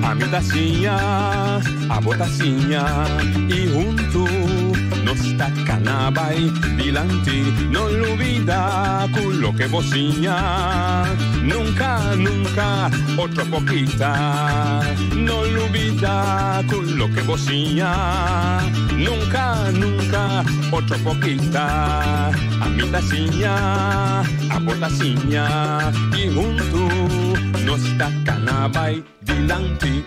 A mi tacinha, a botacinha e junto nos tacanabay dilante, no olvida con lo que vocinha. Nunca, nunca, otra poquita, no olvida con lo que vocinha. Nunca, nunca, otra poquita. A mi tacinha, a botacinha e junto nos tacanabay dilante.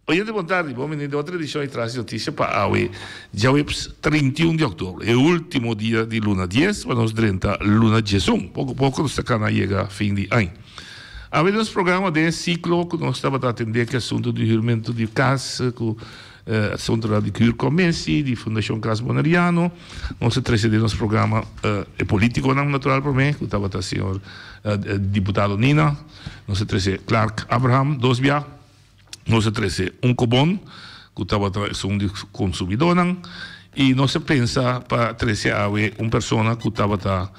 Hoje de boa tarde, bom menino, de outra edição e traz notícia para hoje, dia 31 de outubro, é o último dia de luna 10, para nós 30 luna 11, pouco a pouco nós estamos chegando a fim de ano. A ver nos programa de ciclo que nós estamos a atender que é assunto do envolvimento de casa, com assunto da Cure Comensi, de Fundação Casa Bonariano, nós trazemos nosso programa é político não natural para mim, que estava o senhor deputado Nina, nós trazemos Clark Abraham, Dosbia, nós trazemos Cobon, que estava um consumidor, e nós pensa para trazer pessoa que estava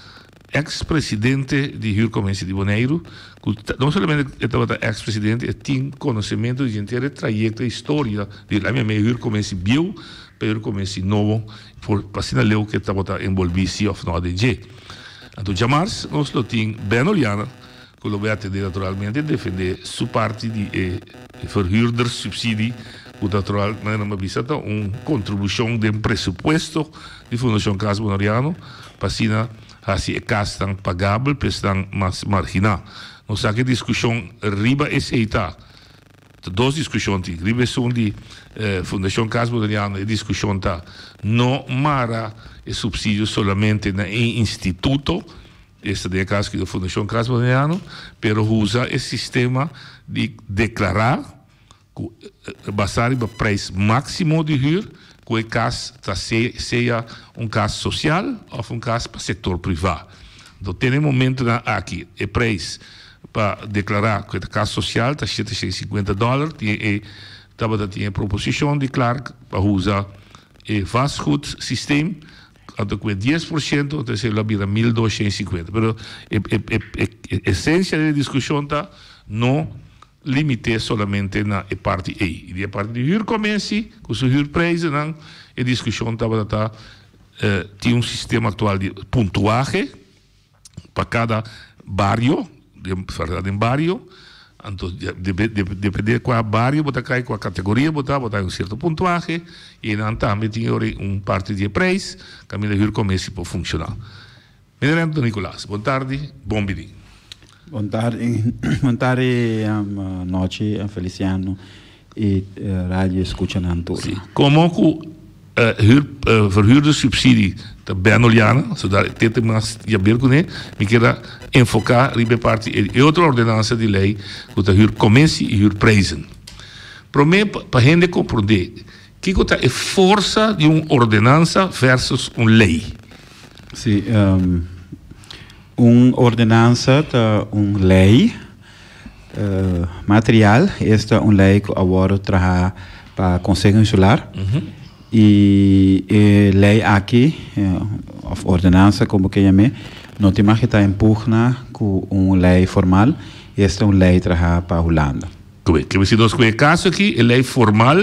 ex-presidente de Rio Comensi de Bonaire, que não somente estava ex-presidente, tinha conhecimento de inteira trajetória, história de lá mesmo Rio Comensi viu, para Rio Comensi novo, para sinalizar que estava envolvido of no ADG. Então, jamais nós lo tínhamos bem olhado, que lo vai atender naturalmente defender sua parte de verhuurder subsídio, que naturalmente uma visita uma contribuição de presupuesto de Fundação Casa Bonariano, para assim a casa tão pagável, para estar mais marginal. Nós aqui discussão riba aceita, duas discussões, riba são de Fundação Casa Bonariano e discussão tá não mara e subsídio somente no instituto. Esta é a casa da Fundação Casa Bonariano, pero usa esse sistema de declarar, basado no preço máximo de rir, que o caso seja caso social ou caso para o setor privado. Então, tem um momento aqui, o preço para declarar que o caso social está $750, tinha a proposição de Clark para usar o fast food system, até com 10%, então se lá vira 1.250. Mas a essência da discussão está não limite somente na parte A. E a parte de Rio Comensi, com o Rio Preço, a discussão estava tinha um sistema atual de pontuagem para cada barrio, em barrio. Então, depende de qual barrio, botar qual categoria, botar um certo pontuagem, e também tinha parte de preço, que a Rio Comensi para funcionar. Menino Nicolás, boa tarde, bom dia. Boa tarde, noite, Feliciano e rádio escuta na Antura. Como que verhuurder subsídio da bem olhada, zodat tenta mais já ver com ele, me quero enfocar ribe parte e outra ordenança de lei que o Rio Comensi e Rio Preço. Para mim, para a gente compreender que é a força de uma ordenança versus uma lei. Sim, uma ordenança é uma lei material, esta é uma lei que agora trabalha para o Conselho Insular. E lei aqui, a ordenança, como que chama, não tem mais que estar empurrando com uma lei formal, esta é uma lei que trabalha para a Holanda. Que se nós conhecemos caso aqui, a lei formal,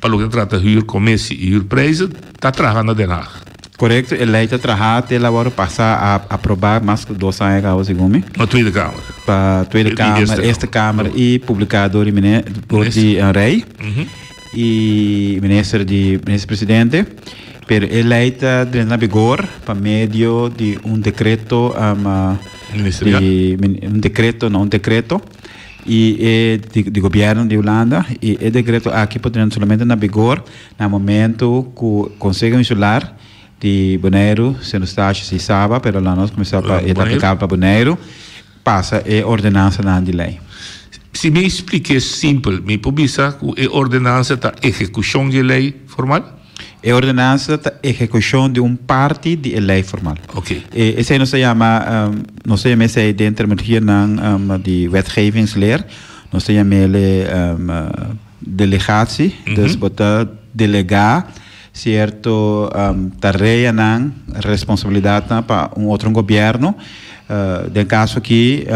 para o que trata Rio Comensi e Rio Preço, está trabalhando de lá. Correto, a lei está trabalhando até agora passar a aprovar mais que 2 anos, segundo na Tweede Câmara. Para a Tweede Câmara, esta Câmara e publicado por o Rei. E ministro-presidente, per eleita dentro vigor por meio de decreto ministerial, um decreto e de governo de Holanda e o decreto aqui pode somente na vigor no momento que o Conselho Insular de Bonaire se não está se sabe, pero lá nós começamos a aplicar para Bonaire, passa a ordenança de lei. Se me explique simples, me publica que a ordenança da execução de lei formal? A ordenança da execução de uma parte de lei formal. Ok. Esse não se chama, esse dentro de wetgevingsleer, não se chama delegatie, dus botar delegar cierto tarea nan responsabilidad para um outro governo de caso aqui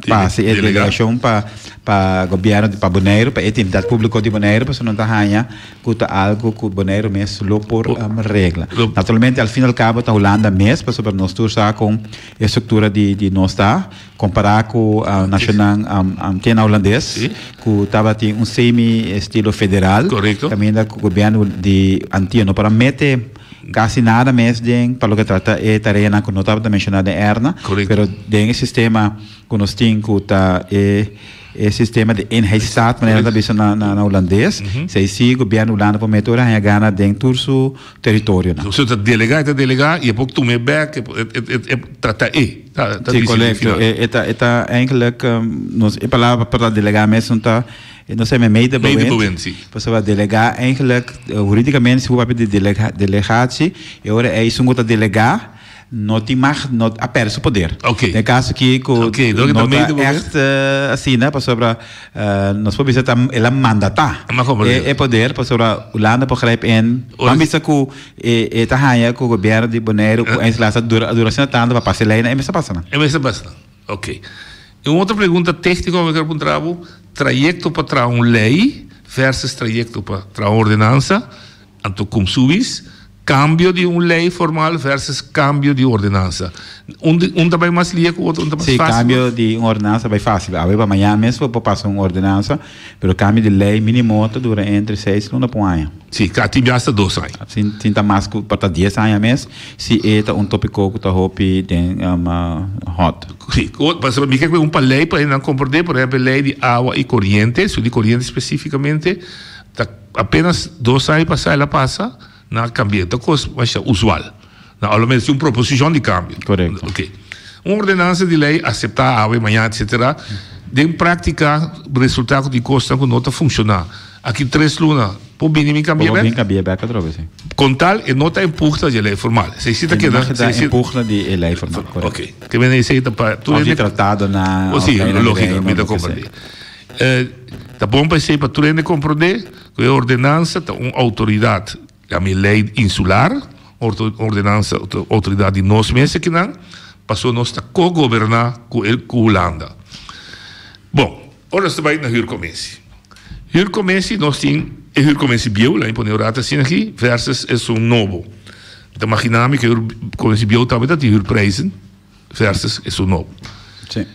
passe a delegação para governo de Bonaire, para a atividade pública de Bonaire, para não estar cuta algo que o Bonaire mesmo por regra. Naturalmente, ao fim e ao cabo, a Holanda mesmo, para nós estar com a estrutura de nós está, comparar com a nacional antena holandês, que estava um semi-estilo federal, também o governo de Antiano, para meter quase nada mesmo para o que trata é tarefa que não estava mencionada Erna, mas tem sistema que nós temos é sistema de eenheidsstaat, maneira da vista na holandês, se o governo holanda por meter a gana dentro do seu território. Você delegar e pouco tu me back trata Sim, correto. É eigenlijk nós é palavra para delegar mesmo não sei meio de bewend. Você vai delegar eigenlijk juridicamente se o papel de delegatie e agora é isso que delegar não tem mais a perder o poder. No caso que não é assim, né? Para nós podemos dizer ela mandatar é poder para sobre a Holanda por exemplo em vamos dizer que é tahanha que o governo de Bonaire com a instalação duração tanto para passar lei é mesmo passando. Ok. E uma outra pergunta técnica que eu quero perguntar trajeto para uma lei versus trajeto para uma ordenança, então como subis, cambio de uma lei formal versus cambio de ordenança. Também mais lia com o outro, mais fácil. Sim, cambio de uma ordenança é fácil. Agora amanhã mesmo vou passar uma ordenança, mas o cambio de lei mínimo dura entre 6 e 1 ano. Sim, que hasta 2 anos. Sim, está mais para 10 anos mesmo, se é um tópico que está hot. Sim, mas me quer uma lei para não compreender, por exemplo, lei de água e corrente, de corrente especificamente, apenas 2 anos passar ela passa na cambieta, coisa mais usual. Ao menos uma proposição de câmbio. Correto. Okay. Uma ordenança de lei aceitar água, amanhã, etc. De prática, o resultado de custo que não está funcionar. Aqui 3 lunas, por mínimo cambiar. Por mínimo cambiar, com tal, e não está empurra de lei formal. Se cita que não está empurra de lei formal. Ok. Que vem aceita para tu é tratado na. Ou sim, lógico, me dá compreender. Tá bom para ser para tu ainda compreender que a ordenança tá uma autoridade a minha lei insular, ordenança, autoridade de nós mesmos que não, passou nós a co-governar com a Holanda. Bom, agora você vai na Hurcomense. Hurcomense, nós temos a Hurcomense bio, lá em Poneurata, assim aqui, versus é um novo. Então, imaginamos que a Hurcomense bio também está de Hurpreisen, versus é um novo. Sim.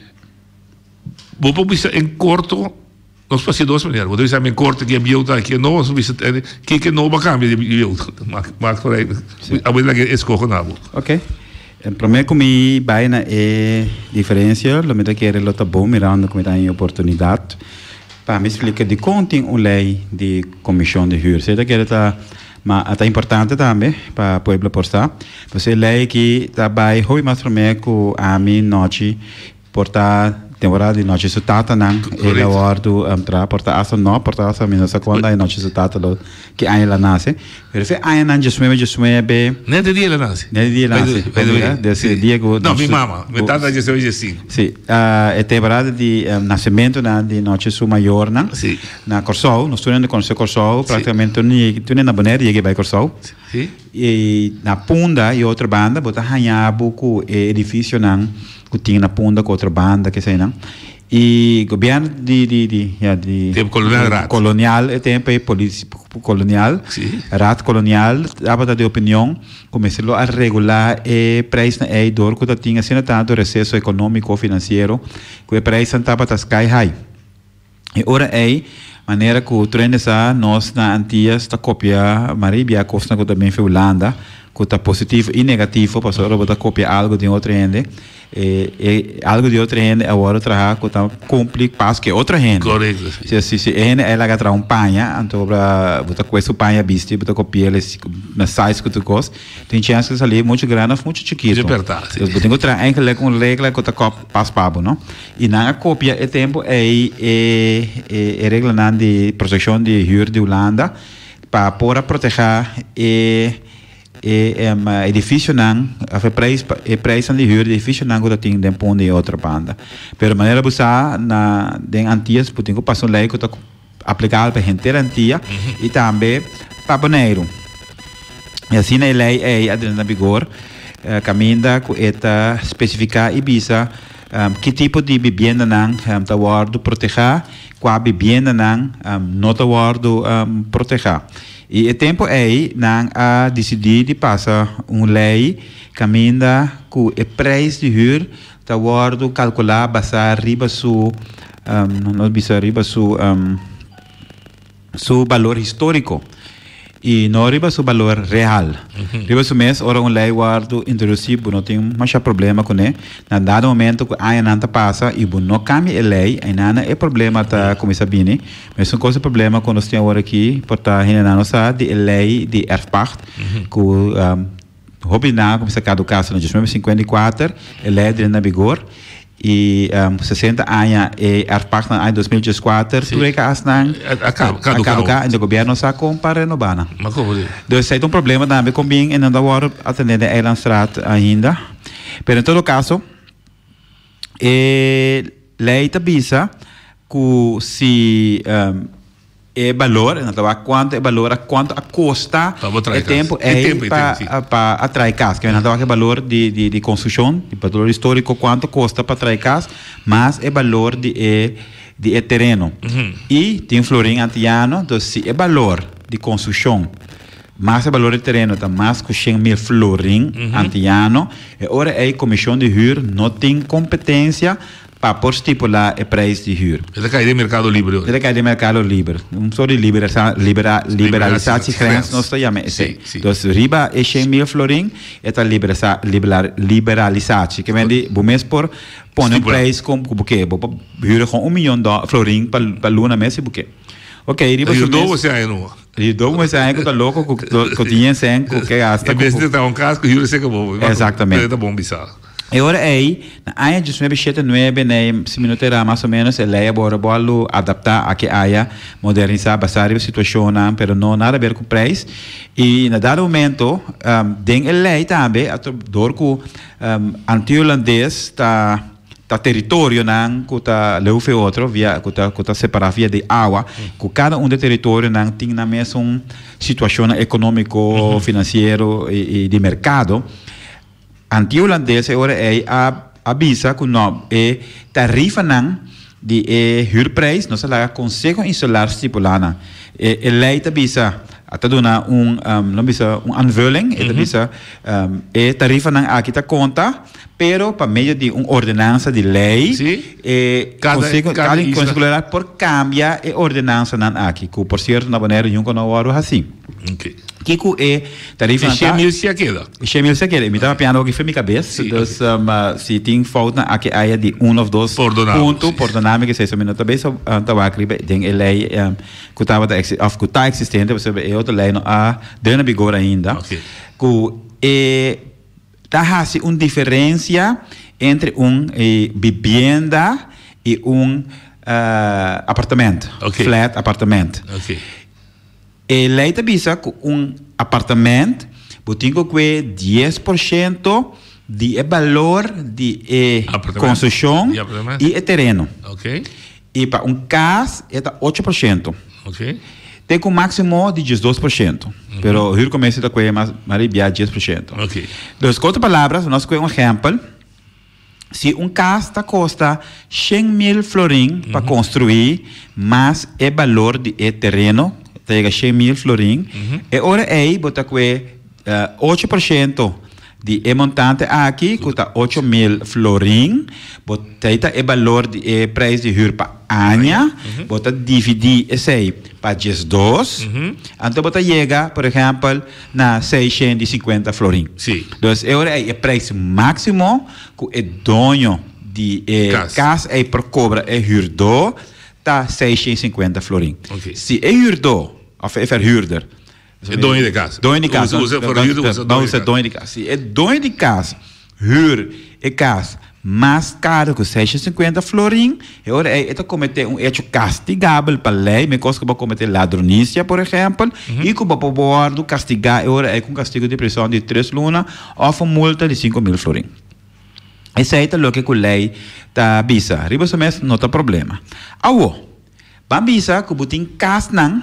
Vou publicar em curto. Nós passamos 2 maneiras. Vou dizer em corte que é bio, que é novo, nós que é novo cambio de bio. Mas por aí, a verdade é que escolho nada. Ok. Primeiro que vai na diferença, lo que é relota bom, mirando como tem oportunidade, para me explicar de como tem uma lei de comissão de huur. Sei que é importante também para o povo postar. Você lei que está vai, hoi mais primeiro que a mim noite portar temporada de noite sutata não ele awardo tra porta asa no porta asa menos quando a noite sutata lo que aí ela nasce pero se aí não just be nem de dia ela nasce desse dia que não minha mama metade já hoje assim sim a temporada de nascimento na de noite su maior não na Corsol nós estamos no Corsol praticamente tu nem na Bonaire cheguei para Corsol e na Punda e outra banda botar hanha buco edifício não que tinha na Punda com outra banda que sei não e governo de tempo colonial é tempo colonial rat colonial dava de opinião começou a regular o preço na dor que tinha sendo tanto recesso econômico financeiro que o preço estava a sky high e ora maneira que o trem essa nós na Antillas está copiar Maribia Costa que também foi Holanda que está positivo e negativo para só botar copiar algo de outro ende algo de outra gente agora trabalhar com tão complicado que outra gente. Correto. Se ela agarra panha, então para botar com esse panha bisti, botar copiar na size que tu gosta, tem chance que sair muito grande, muito chiquito. É verdade. Eu botar outra ainda com regra que tu passa pabo, não? E na cópia é tempo regra na de proteção de huur de Holanda para poder proteger edifício não a preço de huur edifício não que tem dentro de outra banda pero maneira buscar na den Antillas porque passou lei que está aplicável para gente Antillas e também para Bonaire. E assim a lei é na vigor, caminha com esta especificar e visa que tipo de vivenda não está guardo proteger, qual vivenda não está guardo proteger. E o tempo é não a decidir de passar uma lei caminha com o preço de huur está guardo calcular basar riba su não bisa riba su valor histórico e não riba su valor real. Riba su mês ora lei guardo introduzir não tem mais problema com ele. Na dado momento que a nanta passa e não cambia a lei, aí nada é problema tá como sabine. Mas um coisa problema quando nós temos agora aqui por tá ainda não sabe de lei de erfpacht que hobby na como se cada caso no 1954 a lei de na vigor e 60 anos e erfpacht em 2014 tu é que as não caducar e o governo sacou para renovar. Mas como é? Então é um problema também com bem e não dá hora atender a Eilandstraat ainda. Mas em todo caso lei tabisa que se é valor, não tá quanto é valor, quanto a custa, o tempo é para atrair casa, que não tá que valor de construção, de valor histórico, quanto custa para atrair casa, mas é valor de terreno. E tem florim antiano, então se é valor de construção, mas é valor de terreno, tá mais que 100.000 florim antiano, e ora a comissão de huur não tem competência para por estipular o preço de huur. Ele cai de mercado livre. Ele cai de mercado livre. Um só de liberalizar as grandes nós chamamos. Então, riba é 100.000 florim, é a liberalizar. Que vem de mês por pôr um preço como buquê. Huur com $1 milhão florim para luna mês e buquê. Ok, riba e o dobro você aí não. E o dobro você aí que tá louco que tinha sem que gasta. É vez de ter um caso que huur seca bom. Exatamente. Tá bom bizarro. E ora aí, na área de 1979, né, se minutos era mais ou menos, ele ia bolo adaptar a que área, modernizar, basar a situação, pero não nada a ver com o preço. E na dado momento, tem a lei também, a dor que anti-holandês está território não que está leufe outro via que está separado via de água que cada de território não tem na mesma situação econômico financeiro e de mercado. Anti-holandês agora é avisa que não é tarifa não de huurprijs, não se lá consegue instalar estipulada. A lei avisa até dona não bisa aanvulling, avisa tarifa não aqui tá conta, pero para meio de ordenança de lei, consegue considerar por cambiar a ordenança não aqui, que por certo na maneira nunca não hora assim. Okay. Kiko é tarifa não 100.000 se queda. 100.000 se queda. Me estava piano que foi minha cabeça. Então, se tem falta aqui área de ou dois pontos por dinâmica, se isso me não também só estava aqui tem a lei que estava existente, você é outra lei não há dentro vigor ainda. Que tá assim uma diferença entre vivenda e apartamento, flat apartamento. A lei avisa que apartamento tem que ter 10% de valor de construção e terreno. E para casa é 8%. Tem um máximo de 12%. Mas o rio começa a ter mais 10%. Então, com outras palavras, nós temos exemplo. Se casa custa 100.000 florim para construir, mas é valor de terreno, chega 100.000 florim, e ora aí bota que 8% de montante aqui custa 8.000 florim, bota é valor de preço de huur para ano, bota dividir esse aí para 12, então bota chega, por exemplo, na 650 florim. Então, agora é o preço máximo que é dono de casa é por cobra é huur do, tá 650 florim. Se é huur do, of é verhuurder. É dono de casa. Dono de casa. Usa dono de casa. Se é dono de casa, huur é casa mais caro que 650 florim, agora é cometer hecho castigável para a lei, me costa que cometer ladronícia, por exemplo, e que pode castigar, agora é com castigo de prisão de 3 lunas ou uma multa de 5.000 florim. Esse é o que a lei está bisa. Riba não tem problema. Vamos bisa que botem casa não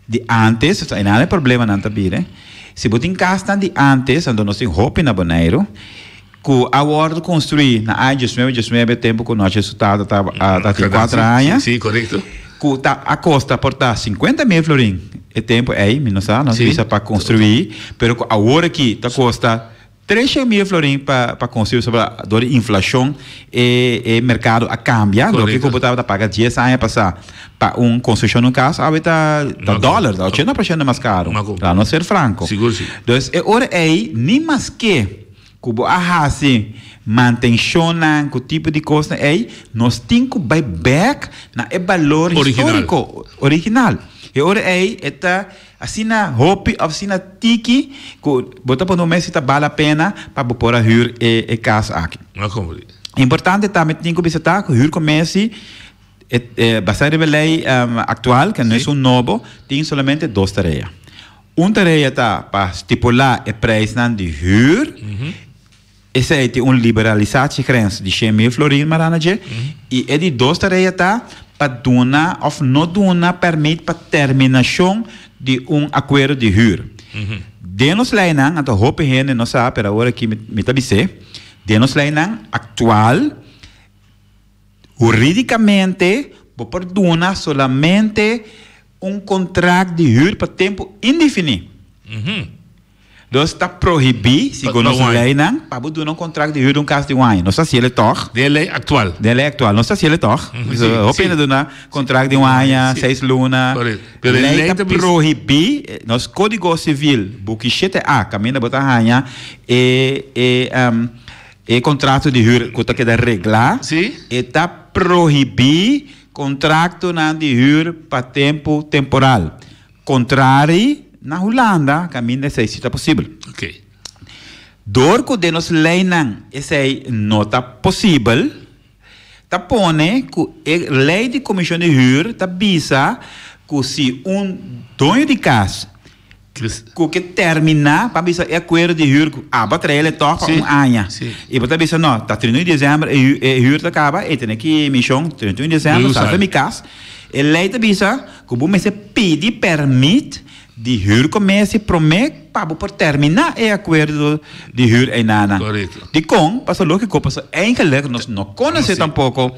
de antes, então não é problema não tá bem. Se botin casa de antes, então nós tem roupa na Bonaire, que a hora construir na área de tempo que nós resultado tá 4 anos. Sim, correto. Que tá a costa portar 50 mil florins. É tempo aí, não sabe, não precisa para construir, pero a hora que tá costa 3 mil florins para construir sobre a inflação e mercado a cambiar, do que eu estava pagar 10 anos passar para construção no caso, agora tá dólar, tá 80% mais caro. Para não ser franco. Seguro sim. Então, é hora aí, nem mais que o assim, manutenção, o tipo de coisa aí, nós temos que buy back na valor histórico original. E ora aí, está assim na roupa, assim na tiki, que bota para no mês se vale a pena para pôr a hur e casa aqui. Importante também tem que visitar que o hur comece baseado na lei atual, que não é novo, tem somente 2 tarefas. Uma tarefa está para estipular o preço de hur. Essa é uma liberalização de 100 mil florins, e é de 2 tarefas está para donar ou não donar permite para terminação de acordo de huur. Denos leinan, então roupa gente não sabe, pero agora que me está dizendo, denos leinan atual, juridicamente, por donar solamente contrato de huur para tempo indefinido. Então está proibido, segundo a lei, para donar contrato de huur caso de ano. Não sei se ele toca. De lei atual. Não sei se ele toca. O pena donar contrato de ano, 6 lunas. A lei está proibido. Nosso Código Civil, porque 7A, caminho da botarranha, e contrato de huur que está querendo reglar, está proibido contrato de huur para tempo temporal. Contrário, na Holanda, caminho de 6 está possível. Ok. Dorco de nos leinan, esse não está possível, está pone que a lei de comissão de huur está bisa que se dono de casa que termina para bisa acordo de huur, para ele toca ano. E para bisa não, está 31 de dezembro e huur acaba, e tem aqui missão 31 de dezembro, salta minha casa. A lei está bisa que o bom se pede permite de huur comece promete para por terminar o acordo de huur em nada. Correto. De com, passa lógico, passa eigenlijk nós não conhecemos tampouco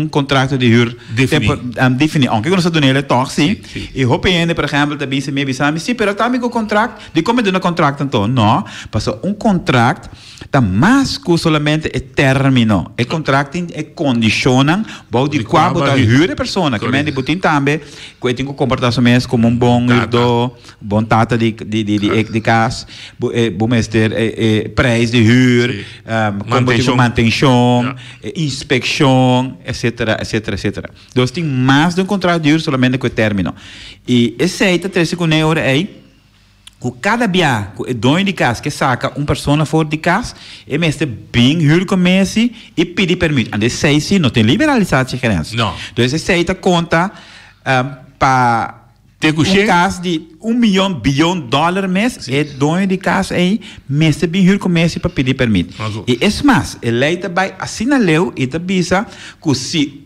contrato de huur definido. Aunque nós estamos nele toch, sim. E o PN, por exemplo, também se me bisame, sim, pero também o contrato, de como é um contrato então, não, passa contrato está mais que somente o término. O contrato condiciona o de qual botar huur a pessoa, que me botin também, que tem que comportar-se como bom hurdo, bom tata de casa, bom mestre preço de huur, manutenção, inspeção, etc. Então, tem mais de contrato de huur somente com o término. E esse aí está 3 euros aí, que cada dia, que o dono de casa que saca uma pessoa fora de casa, é mesmo bem huur comece e pedir permissão. E esse aí não tem liberalização de diferença. Não. Então, esse aí está conta para caso de $1 bilhão mês, e dono de casa aí, mesmo bem huur comece para pedir permissão. E esse mais, a lei também assina leu e avisa que se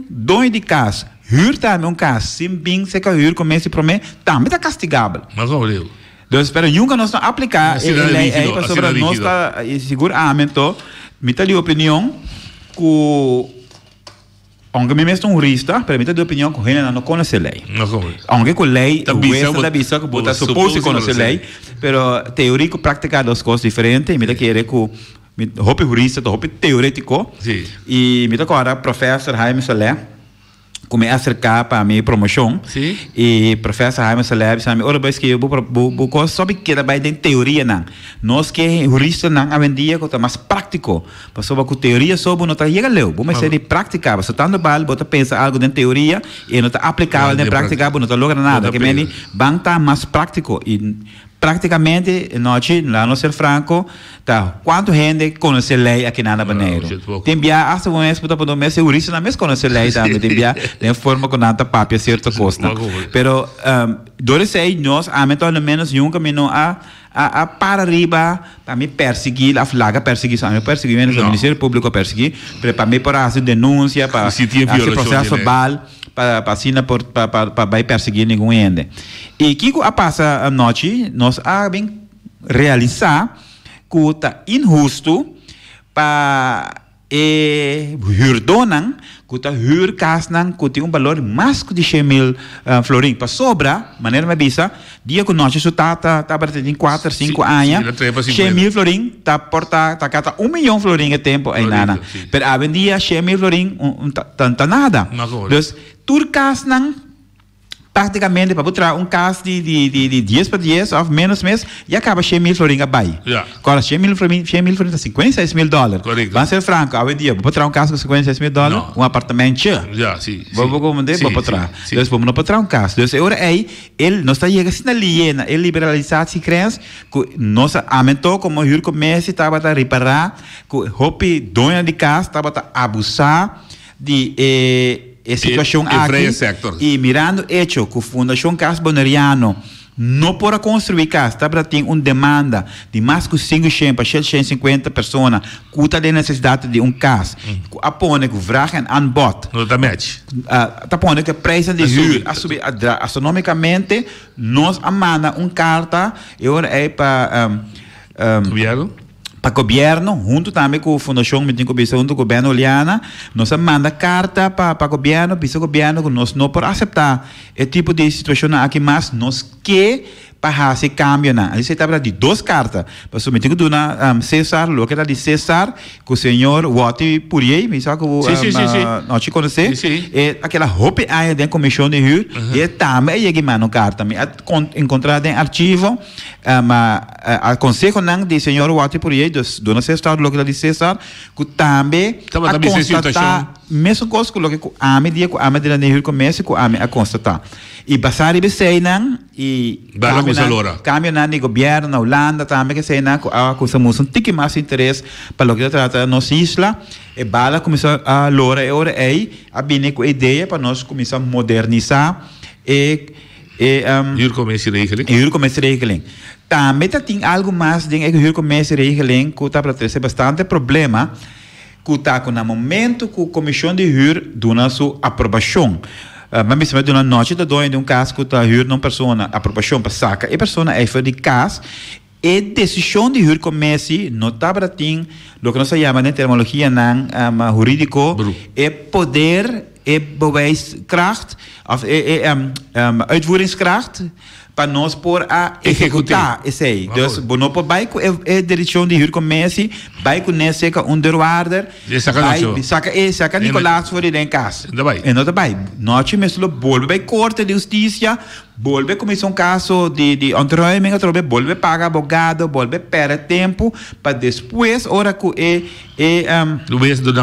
dono de casa huur também caso, se bem se que huur comece promete, também está castigável. Mas não leu. Então, espero nunca nós aplicar a lei aí para sobre nós seguramento, me dá de opinião que aunque me mesmo jurista, pero me dá de opinião que ele não conhece a lei. Aunque com lei, o juez da bisa que bota suposto conhecer a lei, pero teórico prática duas coisas diferentes, me dá que ele que hope jurista, hope teórico, e me dá agora professor Jaime Salé, como é acercar para a minha promoção. E professor Jaime Saleb sabe, ora vez que eu vou sabe que da bem tem teoria não. Nós que jurista não avendia que mais prático. Passou com teoria sobre não tá chega leu. Vamos ser de prática, você tá no bal, bota pensa algo de teoria e não tá aplicável de prática, não tá logra nada. Que meni bang tá mais prático e praticamente nós lá no ser franco tá quanto gente conhece lei aqui na Bonaire tem via hasta um mês para mês jurista na mês conhece lei também tem via de forma com nada papel certo costa pero Dois aí nós pelo menos um caminho a para arriba para me perseguir a flaga perseguição o Ministério Público perseguir para me por fazer denúncia para fazer processo verbal para assinar para vai perseguir ninguém ainda e que a passa a noite nós bem realizar que tá injusto para huurdonan que tá huurkasnan que tem valor mais que de 100.000 florin para sobra maneira me bisa dia que nós isso tá tem 4, 5 anos 100.000 florin tá porta tá cata 1 milhão florin é tempo aí nana pero a dia 100.000 florin tanta nada então turkasnan praticamente para botar caso de 10 para 10 ou menos mês e acaba 100.000 florin a bai. Agora 100.000 florin tá $56,000. Correto. Vamos ser franco, hoje dia vou botar caso com $56, apartamento. Sim. Vou botar. Então vamos botar caso. Então agora aí ele nós está chegando na liena, ele liberalizar se crença que nós aumentou como o comércio estava a reparar, que hopi dona de casa estava a abusar de situação aqui e mirando hecho que a Fundação Casa Boneriano não pode construir casa, está ter uma demanda de mais que 500 para 150 pessoas que tem necessidade de casa. Apone que vragen aan bod. Não dá match. Apone que preço de huur subir astronomicamente nós manda uma carta é para para o governo, junto também com a Fundação junto com o governo Oliana, nós manda carta para o governo, para o governo que nós não podemos aceitar esse tipo de situação aqui, mas nós que para fazer cambio na. Ali se trata de 2 cartas, para submeter que César, lo que era de César, que o senhor Wati Purier, me sabe que nós te conhecemos, aquela roupa aí da comissão de rio, e também é que manda carta, me encontrar em arquivo, aconselho não de senhor Wati Purier, dona César, lo que era de César, que também a constatar mesmo coisa que a medida que a medida de rio começa que a constatar. E passar e bem e caminhar no governo na Holanda também que sei na que usamos tique mais interesse para o que trata nossa isla e bala começar a lora e ora aí a bine com ideia para nós começar a modernizar huur comércio regeling também tem algo mais de huur comércio regeling que está para ter bastante problema que está com no momento que a comissão de huur dona sua aprovação. Mas mesmo de uma noite da dois de caso que está huur uma pessoa aprovação para saca e pessoa é de caso e decisão de huur comércio não está para ter o que nós chamamos em terminologia jurídico é poder é bewijskracht of uitvoeringskracht para nós por a executar isso aí. Então, não por vai com a direção de huur comércio, vai com nesse que underwaarder, saca Nicolás for em casa. E não vai. Nós mesmo volve corte de justiça, volve começar caso de entroamento, volve pagar advogado, volve perder tempo para depois hora que vez do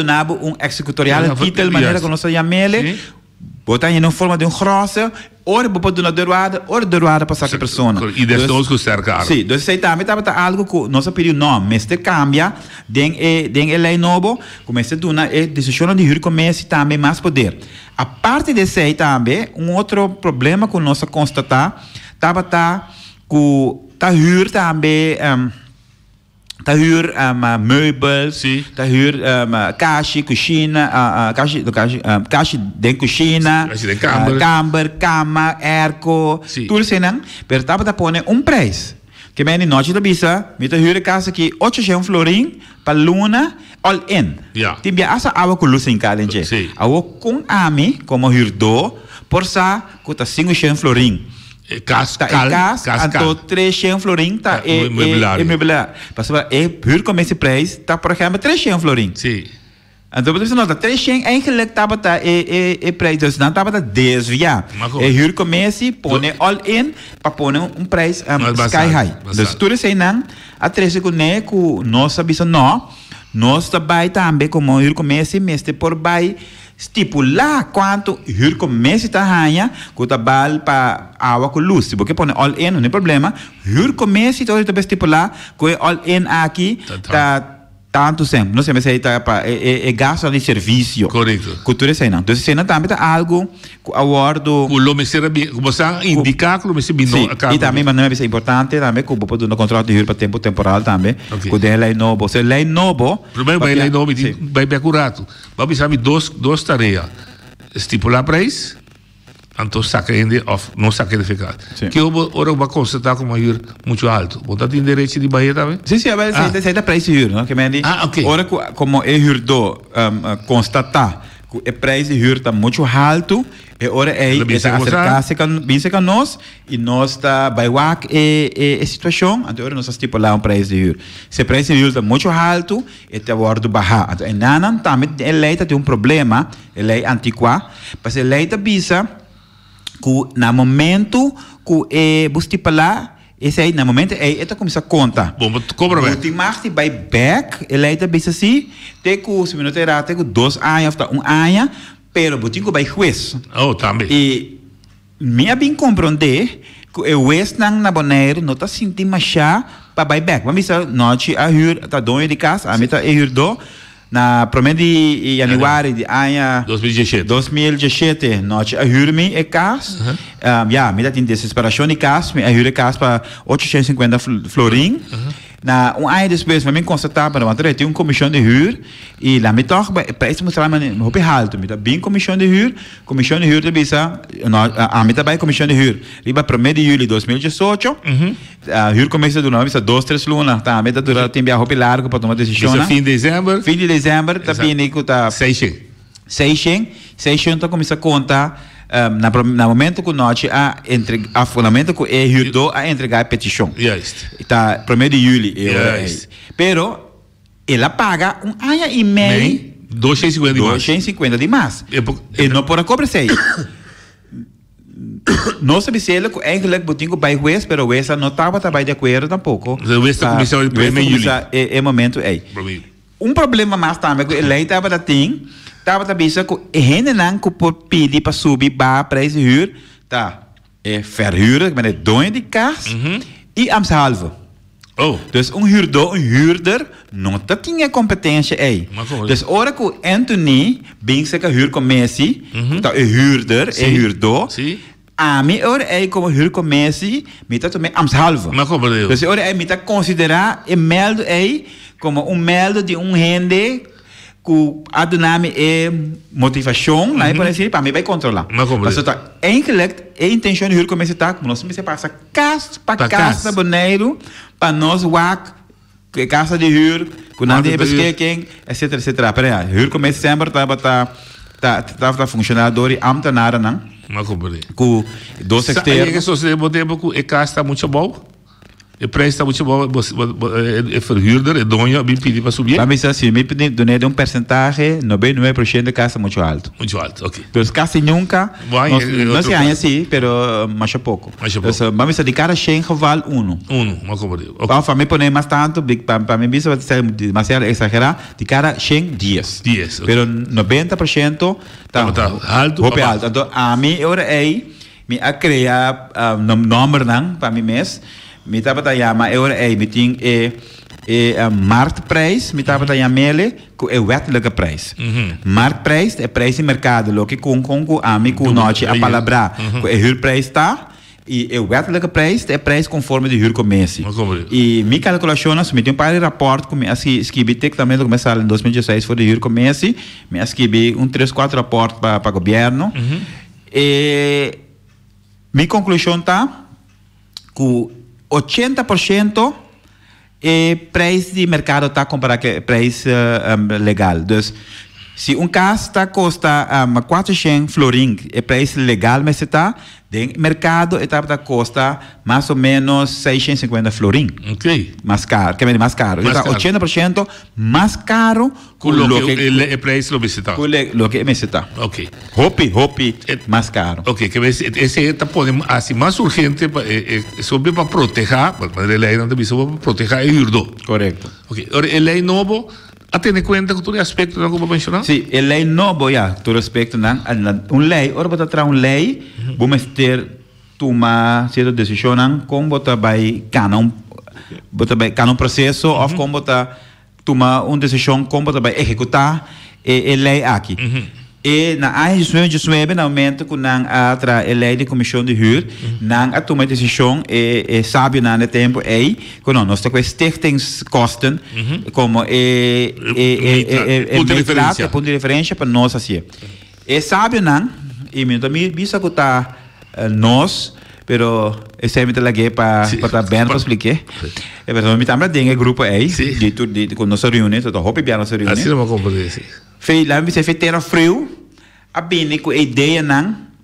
nabo executorial título maneira que nós chamamos botar em forma de grosso ora vou pôr na derrada para essa pessoa e destos que cercar sim então sei também tá algo que nossa pedido não mas te cambia den lei novo começa a dar decisão de huur comércio também mais poder a parte desse aí também outro problema que nós constatar tá huur também tá huur meubels, tá huur caixa, cozinha, caixa de cozinha, câmara, cama, airco, tudo isso não, pero tá para pôr preço. Que bem noite da bisa, me tá huur casa aqui 800 florin para luna all in. Tem asa água com luz em cada gente. Água com ami como huur por sa que tá 500 florin. Então 300 florin tá meubilar. Passava huur com esse preço tá por exemplo 300 florin. Então você nota 300 eigenlijk tava tá preço dus dan tava desviar. Huur com esse põe all in para pôr preço sky high. Dus tudo isso aí não a 3 com né com nossa bisa não nós também também como huur com esse mestre por vai estipular quanto huur comércio está ganha, que está bal para água com luz. Porque põe all in, não tem problema. Huur comércio então está estipular que all in aqui tá tanto sempre, não sei, mas é gasto de serviço. Correto. Cultura sei não. Então, se não também tá algo que abordo. O nome será bem, você indicar que o nome será bem. Sim, e também, mas não é importante também, que o povo não controla de hir para tempo temporal também. Que tem lei novo. Se lei novo. Primeiro, vai lei novo, vai bem acurado. Vamos saber duas tarefas. Estipular preço. Então saca ainda não saca de ficar. Que hora vai constatar como ir muito alto. Você tem direito de Bahia também? Sim, você dá preço de não? Que me diz. Ok. Ora como é hurdo constatar que o preço de está muito alto, e ora acercar-se com nós e nós está vai lá a situação, então ora nós estipular preço de se o preço de está muito alto, é abordo baixar. Então, não também a lei tem um problema, a lei antiqua, porque a lei está bisa que no momento que você estipular esse aí, no momento, está começando a conta. Bom, cobra bem. O mais de vai back, ele está bem assim, tem que, se não terá, tem que 2 anos, 1 ano, pero o tinha vai juiz. Oh, também. E, minha bem compreender, que o juiz na boneiro não está sentindo mais chá para vai back. Vamos dizer, noite, a hur, está dono de casa, a mim está hur na primeiro de janeiro de ano 2017 nós a hurmi é casa me dá tem desesperação de casa a hurmi casa para 850 florim na ano depois me constatar para uma tem comissão de hur e lá me toca para isso mostrar mas não é alto me dá bem comissão de hur de bisa a me dá bem comissão de hur riba primeiro de julho de 2018 a hur começa do nome 2-3 lunas tá me dá dura tem viajo largo para tomar decisão fim de dezembro também nico tá 600 tá começa a contar na momento que nós no momento que é hurdo a entregar a petição tá 1º de julho pero ela paga 1 ano e meio 250 de mais e não pode cobrar 6 não sabe se ele é botinho by juez, pero o juez não estava de acordo tampouco. O juez está começando é momento aí. Problema mais também que ele estava da ting, estava da bisa que gente não que por pedir para subir para preço huur, tá? É verhuurder, mas é dono de casa e amsalvo. Dus huurder não tinha competência aí. Dus hora que Anthony bem se que huurcommissie, tá é huurder, é huurdo. A mim ora é como huurcommissie, me tá também amsalvo. Dus ora é me tá considerar e meldo aí como meldo de rende que a dinâmica é motivação, lá por assim, para mim vai controlar. Mas tá eigenlijk a intenção de huurcommissie tá, como nós me se passa casa para casa boneiro para nós que casa de huur, que não tem beschikking, etc. Para huurcommissie sempre tá funcionador e ambtenaren não. Mas compreendo. Com 2 externos. É que só se tempo que casa está muito bom. O preço está muito bom, é verhuurder, é dono, bem pedir para subir. Mas assim, me pedir de percentagem, 99% de casa muito alto. Muito alto, ok. Então, casi nunca, não se ganha assim, pero mais pouco. Então, vamos de cada 100 vale 1. Mas compreendo. Para mim, poner mais tanto, para mim, isso vai ser demasiado exagerado, de cada 100 dias. Pero 90% está alto. Então, a mim, eu me a criar número para mim mesmo. Me estava a chamar, eu me tinha marktprijs, me estava a chamar que é o wettelijke prijs. Marktprijs é preço de mercado, lo que com a mim com nós a palavra que é huurprijs está e o wettelijke prijs é preço conforme de huurcommissie. E minha calculação, me tem um par de rapport que me escrevi também começar em 2016 foi de huurcommissie, me escrevi 3-4 rapport para o governo. E minha conclusão está que 80% é preço de mercado está comparado com preço legal. Dus, se caso está custa 400 florim, é preço legal, mas está de mercado está custa mais ou menos 650 florim. Ok. Mais caro, que é mais caro. Está 80% mais caro que o preço do visita. O que é visita. Ok. Hopi, mais caro. Ok, que esse está podendo assim mais urgente sobre para proteger, para a lei não deve sobre proteger o hurdo. Correto. Ok. Agora a lei novo a ter em conta que todo aspecto não como mencionar? Sim, a lei novo já, todo aspecto não, lei, ora para trazer lei, vamos ter tomar certa decisão com botar vai canon processo ou com botar tomar uma decisão como para executar a lei aqui. E na área de 2019, no momento que a lei de comissão de huur, a tomar decisão sábio no tempo que nós temos stichtingskosten como ponto de referência para nós assim. É sábio e me também bisa que nós pero esse é me lagi para bem para explicar. É verdade, me também tem grupo aí de com nossa reunião, tô hope bem nossa reunião. Assim não compreende. Fei lá me se fez terra frio, a bem com ideia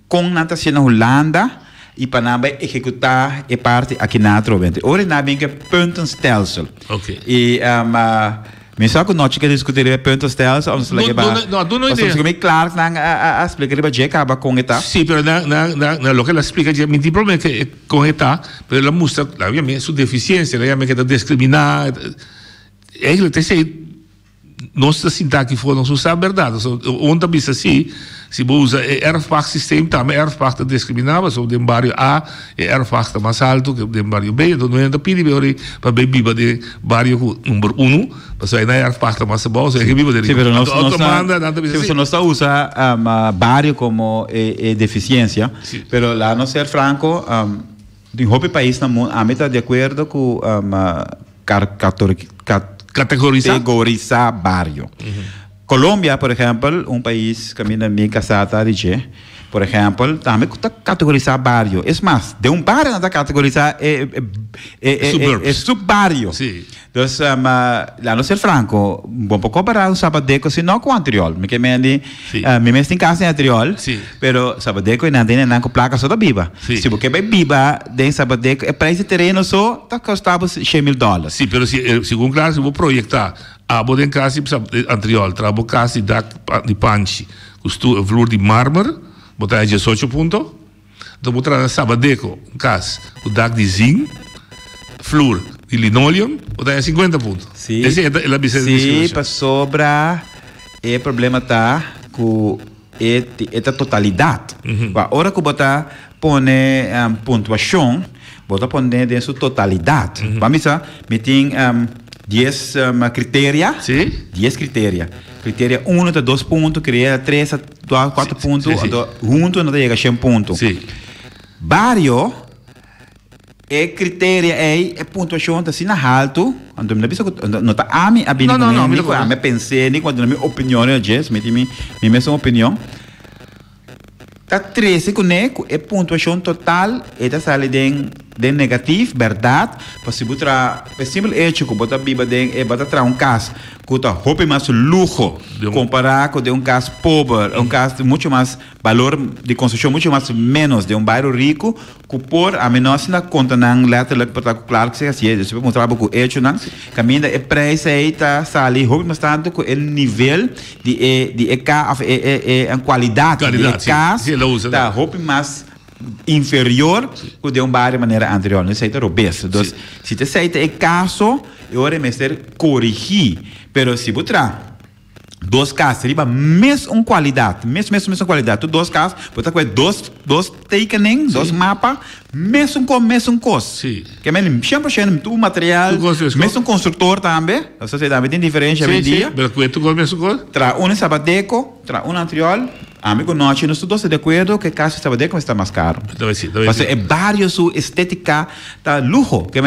com natação na Holanda e para não executar a parte aqui na Trovente. Ora na bem que puntenstelsel. Okay. E me só que nós que discutir o puntenstelsel, vamos lá que não ideia. Vamos que claro a explicar para já acaba com eta. Sim, pero na lo que ela explica já me tem problema que com eta, pero ela mostra, obviamente, sua deficiência, ela me quer discriminar. Ele tem sei nossa sintaxe for não usar verdade. Onde bisa assim, se usa erfpacht systeem, também erfpacht discriminava, so de bairro A e erfpacht mais alto que de bairro B, então não é da pidi para biba de bairro número 1, mas aí na erfpacht mais baixo, é que biba de. Sim, pero nós não usa bairro como deficiência, pero lá no ser franco, em hobby país na mundo, a meta de acordo com categorizar barrio. Colômbia, por exemplo, país que a minha casada diz, por exemplo, também categorizar barrio. É mais, de barrio não está categorizar subbarrio. Então, lá no ser franco, bom para comparar o Sabadeco, se não com o anterior. Me mesmo em casa anterior, pero Sabadeco não tem nem com placa só da biba. Se você vai biba, de Sabadeco, o preço de terreno só está custando $100,000. Sim, pero segundo claro, se vou projetar, vou em casa anterior, trabalho casa de panchi, custo o valor de mármore, botar 18 pontos, então vou trazer Sabadeco, casa, o DAC de zinc, flor de linoleum, botar 50 pontos. Sim, essa é a sim, para sobra, o problema está com a totalidade. A hora que botar põe pontuação, botar põe dentro da sua totalidade. Vamos ver, me tem 10 critérios. 10 critérios. Critério 1 até 2 pontos, critério 3 a 4 pontos, junto não chega a 100 pontos. Barrio, critério é pontuação assim na alto, então não está a mim a pensei nem quando minha opinião é just, minha mesma opinião. Tá 13 com é pontuação total, está sale de negativo, verdade, possível tra, possível hecho que bota biba bota tra caso que tá roupa mais luxo comparado com de caso pobre, caso de muito mais valor de construção muito mais menos de bairro rico, que por a menos na conta não letra para claro que se assim, isso mostrar pouco hecho não, caminha é preço aí tá sale roupa mais tanto com o nível de a qualidade de casa tá roupa mais inferior que de bairro de maneira anterior, não sei se é obeso. Então, se você aceita o caso, eu vou corrigir, pero se você dois casos, riba mesma qualidade, mesma qualidade, dois casos, você tem dois tekening, dois mapas, mesmo coisa. Que é 100% o material, mesmo construtor também, você também tem diferença hoje em dia. Mas tu gosta mesmo coisa? Tra Sabadeco, tra anterior, amigo, nós não estamos de acordo que o caso de Sabadeco está mais caro. Mas é vários estética, tá luxo, que é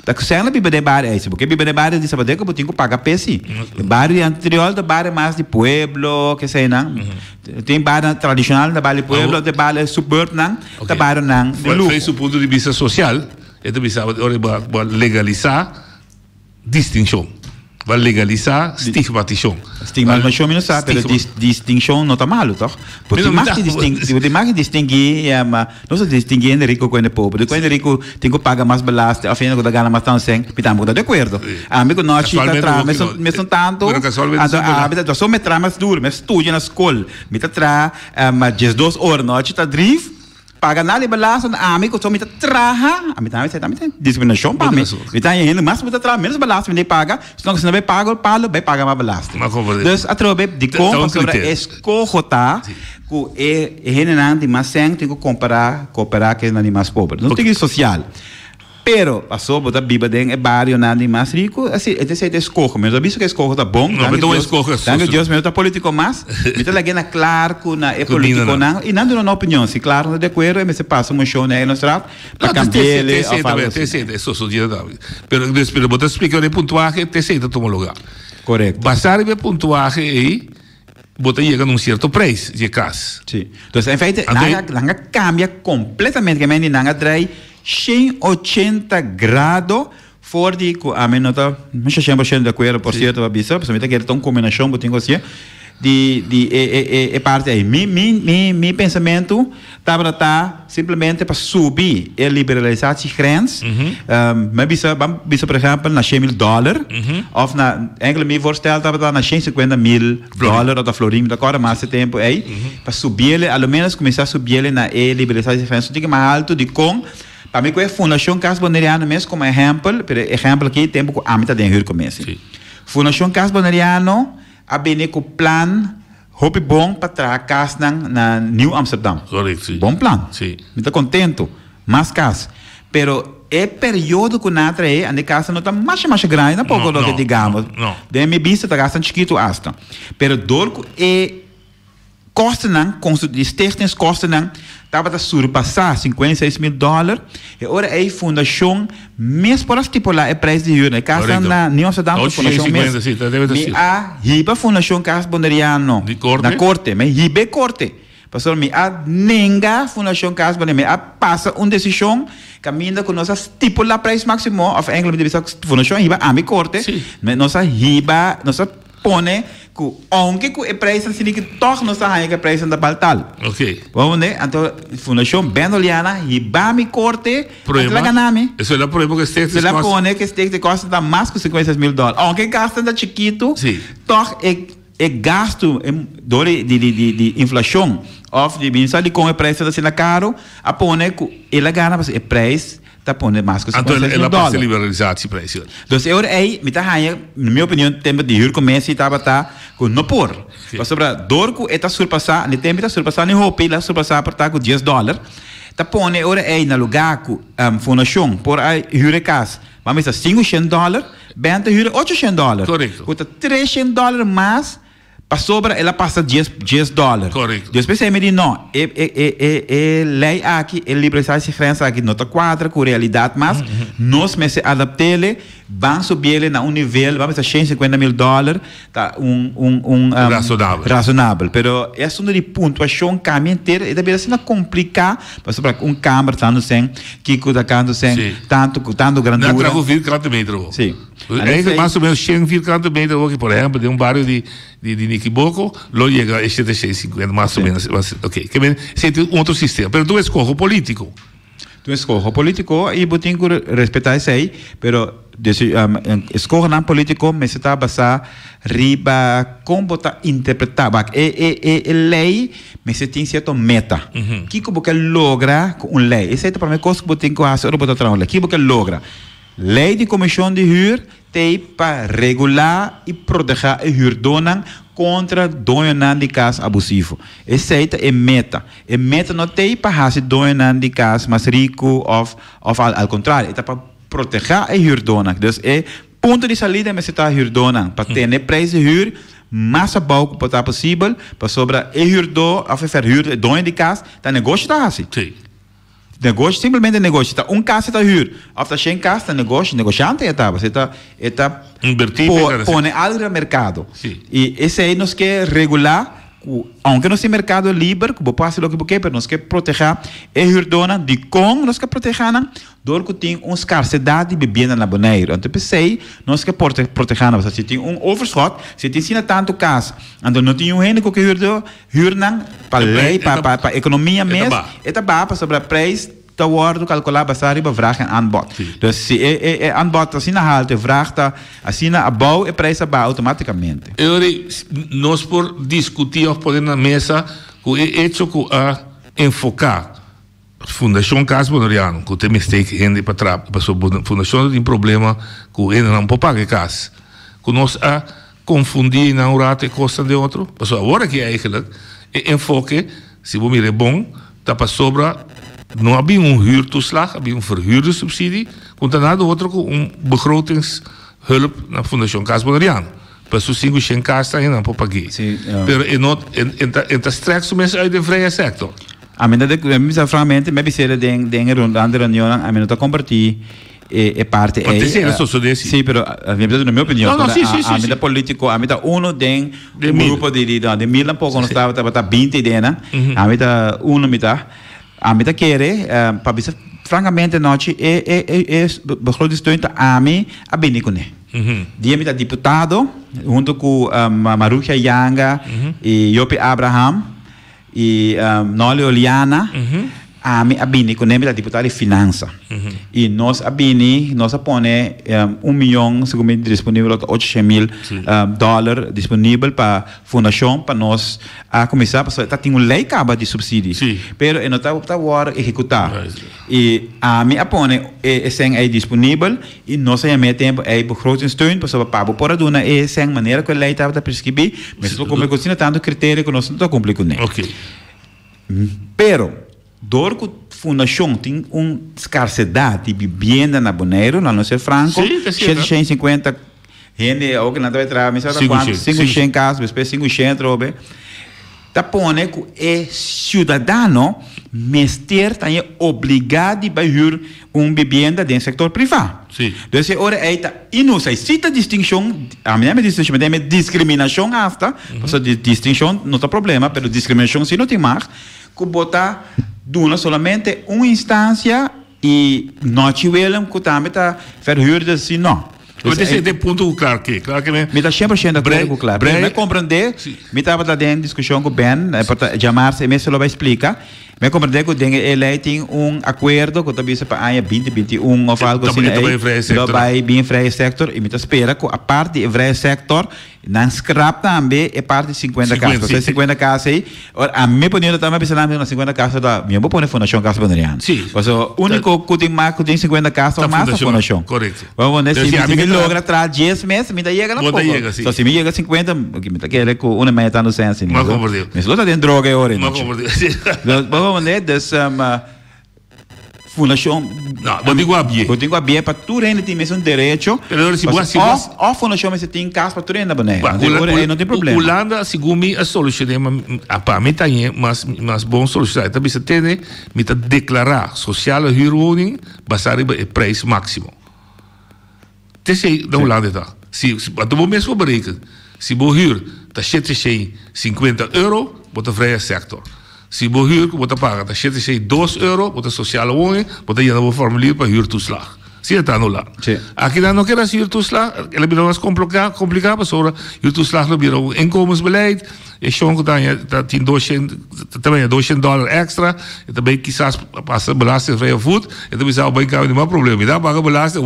tá sendo biba de bar é isso, porque biba de bar de Sabadeco eu tenho que pagar pesi. Bar anterior da bar mais de pueblo, que sei não. Tem bar tradicional da bar de pueblo, da bar suburb não, da bar não. Fez o ponto de vista social, então bisa vai legalizar distinção. Vai legalizar estigmatização. Estigmatização não sabe, pero distinção não está mal, tá? Porque mais que distinguir, não se distinguir entre rico com o pobre. Quando o rico tem que pagar mais balaste, afinal que ganha mais tão sem, estamos de acordo. Amigo, nós está mesmo tanto, a só me traz mais duro, mas estudia na escola, me traz mais 12 horas, nós está drift. Paga nada balasto, amigo, só me traha, a mim também discriminação para mim. Me tá indo, mas me traha menos balasto, me paga, senão se não vai pagar, vai pagar mais balasto. Então, através de como sobre escojar, que é generante, mas sem tem que cooperar com os animais pobres. Não tem que social. Pero passou botar biba den é barrio nada mais rico, assim, esse é escoge, mas eu visto que escoge tá bom. Não, mas não escoge. Danke Deus, mas tá político mais. Então lá na claro que na é político não e não na opinião, se claro não de acordo, mas se passa um show na nossa para cambiar ele a falar. Isso só dia da. Pero después botar explicar o pontuaje, te aceita tomar lugar. Correto. Basar o pontuaje aí bota chega num certo preço de casa. Sim. Então, em feite, nanga cambia completamente, que menos nanga trai 180 graus fora de a mim não tá, não sei 100% de acordo por certo, vai bisa, porque me quer tão combinação, botinho assim, de parte aí. Mi pensamento tá simplesmente para subir e liberalizar as grenzen. Mas bisa por exemplo na $100,000 of na enkele me voorstel dat we dan na $150,000 da Florim da cora mais tempo aí para subir ao menos começar a subir na liberalizar as grenzen, diga mais alto de com. Para mim, a Fundação Casa Boneriano mesmo como exemplo aqui, tempo que a mitad de huur começa. Fundação Casa Boneriano a bem com plan, hope bom para trazer casa na New Amsterdam. Correto, sim. Bom plan. Sim. Me está contento. Mais casa. Pero é período que nada é, a casa não está mais grande, não pouco do que digamos. De minha vista, a casa chiquito hasta. Pero dor é kosten com os technische kosten estava a surpassar $56,000 e agora a fundação mesmo para estipular o preço de huur na casa na New Amsterdam fundação mesmo me a hiba fundação Casa Boneriano na corte me hibe corte pastor me a nenga fundação Casa Boneriano me a passa uma decisão caminha com nossa estipular preço máximo of England de fundação hiba a mi corte nossa hiba nossa pone que aunque que o preço assim que toch não sai que o preço da baltal. Ok. Vamos né? Então fundação Benoliana e bami corte problema. Isso é o problema que este se la pone que este custa da mais que $50,000. Aunque gasta da chiquito, toch é gasto de inflação of de bem sabe com o preço da sina caro, a pone que ele ganha o preço tá pondo mais que $50,000. Ela passa liberalizatie preço. Dus agora aí, me tá na minha opinião, tempo de huur começa e tá com no por. Mas sobre dorco está surpassar, no tempo está surpassar, nem hope lá surpassar para tá com $10. Tá pondo agora aí na lugar com fundação por aí huur casa. Vamos a $500, bem tá huur $800. Correto. Custa $300 mais. Para sobra, ela passa $10. Correto. Depois você me diz, não, lei aqui, liberalizar essa diferença aqui, não está quadra com a realidade, mas nós me se adaptamos, vamos subir na nível, vamos a $150,000, tá razonável. Pero é só de pontuação caminho inteiro, e deve ser complicar, para sobra câmara tanto sem, que cuida tanto sem, tanto grandura. Não trago 20 metros. Sim. É mais ou menos 120 metros, por exemplo, de bairro de Niquiboco, lo llega a 750, mais ou menos. Ok, que bem, é outro sistema. Mas tu escolhe político. Tu escolhe político e eu tenho que respeitar isso aí, pero escolhe não político, mas está basado riba como está interpretar. É lei, mas tem certa meta. Que você logra com uma lei? Essa é a primeira coisa que você tem que fazer para trabalhar. Que você logra? Lei de comissão de huur tem para regular e proteger o huurdonan contra dono de casa abusivo. Essa é a meta. A meta não tem para fazer dono de casa mais rico ou ao contrário. É para proteger o huurdonan. Então, é ponto de saída mas está huurdonan para ter preço de huur mais baixo que possível para sobre o huurdor, o dono de casa, está negócio está assim. Sim. Negócio, simplesmente negócio. Tá casa está huur. After 100 casa está negócio, negociante etapa. Você está invertir põe algo no mercado. Sim. E esse aí nós quer regular, aunque não se mercado livre, que pode fazer o que quer, mas nós quer proteger a huurdona de com nós quer proteger dor que tem uma escassidade de bebida na boneira. Então pensei, nós quer proteger na se tem overschot, se tem sina tanto casa, então não tem gente que huurnan para lei, para economia mesmo, é para sobre preço te worden calcular basari op vraag en aanbod. Dus aanbod assim na halte, vraag ta assim na bouw e preço ba automaticamente. Nós por discutir ou poder na mesa com o hecho que a enfocar Fundação Casa Boneriano, que tem mistake gente para trás, passou Fundação tem problema com ele não pode pagar casa. Que nós a confundir na rata e costa de outro. Passou agora que é eigenlijk enfoque, se você mira bom, tá para sobra Não havia huurtoeslag, havia verhuurdersubsidie. Komt daarna de outro com begrotingshulp na Fundação Casa Bonaireano. Para os 500 casas ainda para pagar. Pero en straks mensen uit de vrije sector. A mim francamente me bisera den andere reunião a mim não tá compartilhar parte sim, pero na minha opinião a mim da político a mim da uno den grupo de Milan pouco não estava 20 dena a mim da uno a mim da querer para bisa francamente noite begrotingssteun a mim a binicone dia mita deputado junto com Maruja Yanga e Jope Abraham e Noli Oliana a mim abini com a deputada de finança e nós abini nós apone $1 milhão segundo disponível $800,000 disponível para fundação para nós a começar para tá tem lei caba de subsídio pero não tá agora executar e a mim apone sem é disponível e nós aí meio tempo é begrotingssteun para pago por aduna é sem maneira que a lei tá prescrever mas como eu consigo tanto critério que nós não tá cumprir com ele pero Dor que a fundação tem uma escassez de vivenda na Bonaire, não ser franco, 750 gente, ou que não vai entrar, mas sabe quanto? 500 casas, depois 500 robe. Tá pone que é cidadão, mas é obrigado a pagar uma vivenda dentro do setor privado. Então, ora e não sei se a distinção, a minha distinção é discriminação hasta, porque distinção não tem problema, mas discriminação se não tem mais, que botar duna solamente uma instância e não tiveram que também está verhuurder assim não. Mas esse é ponto claro que me está 100% de acordo com claro. Me compreender, me estava dando discussão com o Ben, para chamar-se, me se lo vai explicar. Me compreender que ele tem acordo que talvez para a 2021 ou algo assim, ele vai bem vrije sector e me espera que a parte do vrije sector não scrap também é parte de 50 casas. Você 50 casas aí, a minha opinião também pensando na 50 casas da minha vou pôr fundação Casa Bonaireano. Mas o único que tem mais que tem 50 casas é mais a fundação. Correto. Vamos nesse me logra atrás 10 meses, me dá chega na pouco. Só se me chega 50, que me tá querendo com uma meta tá no senso. Mas compreendeu. Mas lá tem droga agora. Mas compreendeu. Vamos né das fundação não digo a bie para tu ainda tem mesmo direito a fundação mas tem casa para tu ainda não tem problema Holanda segundo a solução para mim tem mas bom solução então você tem me declarar social huurwoning baseado no preço máximo sei da Holanda tá se tu vou mesmo bereiken se vou huur tá €750 bota vrije sector se vou huur, vou pagar, tá €2, vou sociale woning, vou ir no formulier para huurtoeslag. Zie je het lá? Aqui não quer huurtoeslag, ele virou mais complicado, mas agora huurtoeslag virou inkomensbeleid, e schon que tem $200 extra, e também quizás passa belasting vrije voet, e também zou bem cá não há problema, dá pagar belasting,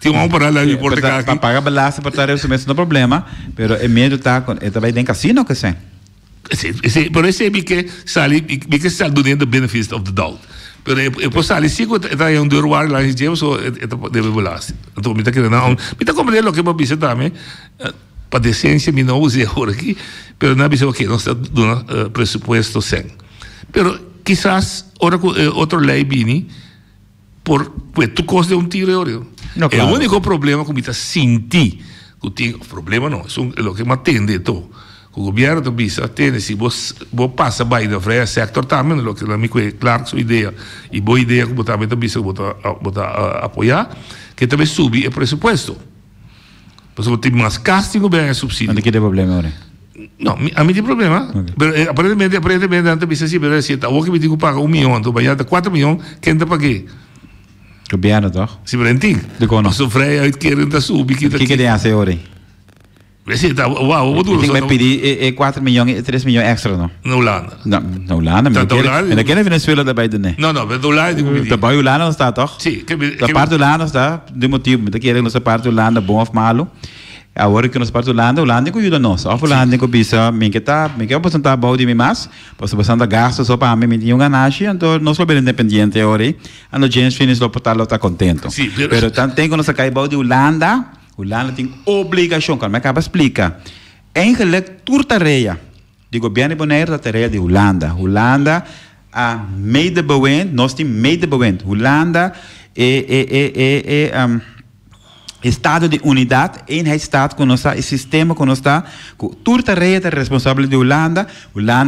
tem para lá em Portugal. Para pagar belasting para isso mesmo não problema, pero é medo tá com, e também tem casino que sim. Por isso é que está dando the benefit of the doubt. Pero depois ali se está em doar lá em James ou deve belasting. Então me está querendo não, me está compreendendo o que eu disse também. Para decência me não use agora aqui, pero não é que não está dando presupuesto sem. Pero quizás outra lei vini por tu custa de tiro. É o único problema que me está sentindo. O problema não, é o que me atende todo. O governo do Bisa tem, se você passa bem do vrije sector também, o que é muito claro sua ideia, e boa ideia que você também do Bisa apoiar, que também sube o presupuesto. Porque tem mais castigo bem subsídio. Não tem problema agora? Não, a mim tem problema. Aparentemente, antes Bisa se ver assim, o que me digo paga $1 milhão, então vai dar $4 milhões, quem está pagando? O governo, tá? Se presentinho. De como? Se o vrije uitkering sube. O que tem a ser agora? Tem que pedir 4 milhões, 3 milhões extra, não? Na Holanda. Não, na Holanda, mas naquele Venezuela também, né? Não, na Holanda. Da Holanda não está, toch? Sim. Da parte da Holanda está, de motivo, da querendo nossa parte da Holanda, bom ou malo. Agora que nossa parte da Holanda que ajuda nós. A Holanda que bisa, me que aposentar bom de mim mais, posso aposentar gastos só para mim tinha ganagem, então nós somos independente agora. A nós gente finis lo portar está contento. Sim. Pero tem que nós cair bom de Holanda tem obrigação, como acaba de explicar. Eigenlijk toertareia. De governo Bonaire da tareia de Holanda. Holanda a medebewend, nós temos medebewend. Holanda Estado de unidade, eenheidsstaat que nós está, sistema que nós está, com toda a rede responsável de Holanda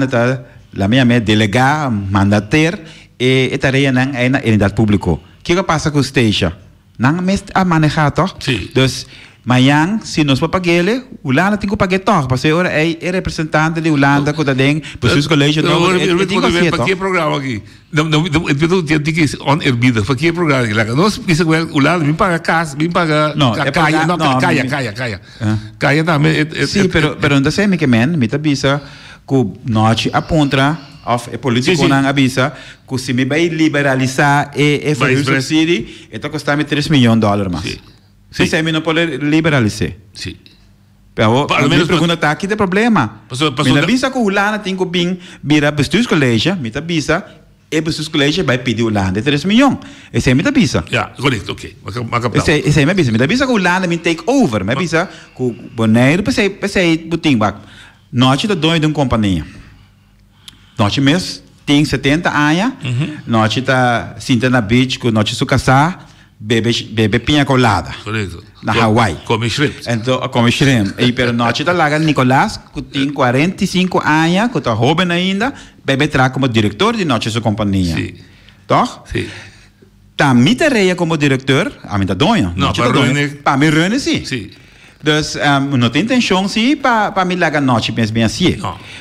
está, la minha delegar, mandater, e tarefa na unidade pública. O que passa com o Station? Não é a manejar, toch? Sim. Então, amanhã, se nós vamos pagar ele, Holanda tem que pagar toch, porque agora é representante de Holanda que tem, por seus colégios, não tem que fazer, para que programa aqui? Eu tenho que on-herbida, para que programa aqui? Nós precisamos, Holanda, me paga casa, me paga caia. Caia também. Sim, pero não sei me que me avisa que nós aponta of a político não avisa que se me vai liberalizar e fazer subsídio, então custa-me $3 milhões mais. Sim. Se não pode liberalizar. Sim. Pero a minha pergunta está aqui, tem problema. Me avisa que o Holanda tem que vir para os colégios, me avisa, e para os colégios vai pedir o Holanda $3 milhões. Esse é me avisa. Correto, ok. Esse é me avisa. Me avisa que o Holanda me take over. Me avisa que o Bonaire, para ser butim, nós estamos dois de uma companhia. Nós mesmo tem 70 anos, nós estamos sentindo na beach, nós estamos casar, bebe pinha colada. Correto. Na Hawaii. Come shrimp. Então, come shrimp. E pero nós estamos lá Nicolás, que tem 45 anos, que está jovem ainda, bebe traga como diretor de nossa companhia. Sim. Toch? Sim. Tá me tereia como diretor, a mim tá doia. Não, para me reunir sim. Sim. Então, não tem intenção sim para me largar noite, penso bem assim.